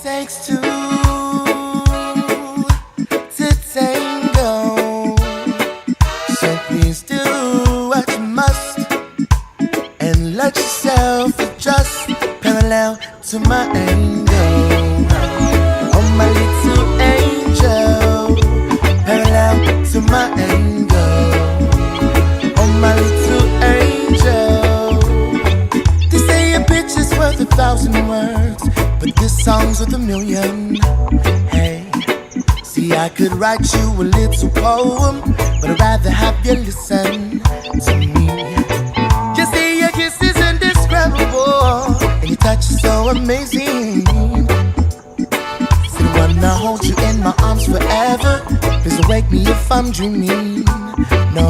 takes two to tango. So please do what you must and let yourself adjust parallel to my angle. Oh, my little angel, parallel to my angle. Oh, my little angel. They say a bitch is worth 1,000 words, but this song's worth 1,000,000. Hey, see, I could write you a little poem, but I'd rather have you listen to me. You see, your kiss is indescribable, and your touch is so amazing. So I wanna hold you in my arms forever. Please don't wake me if I'm dreaming. No.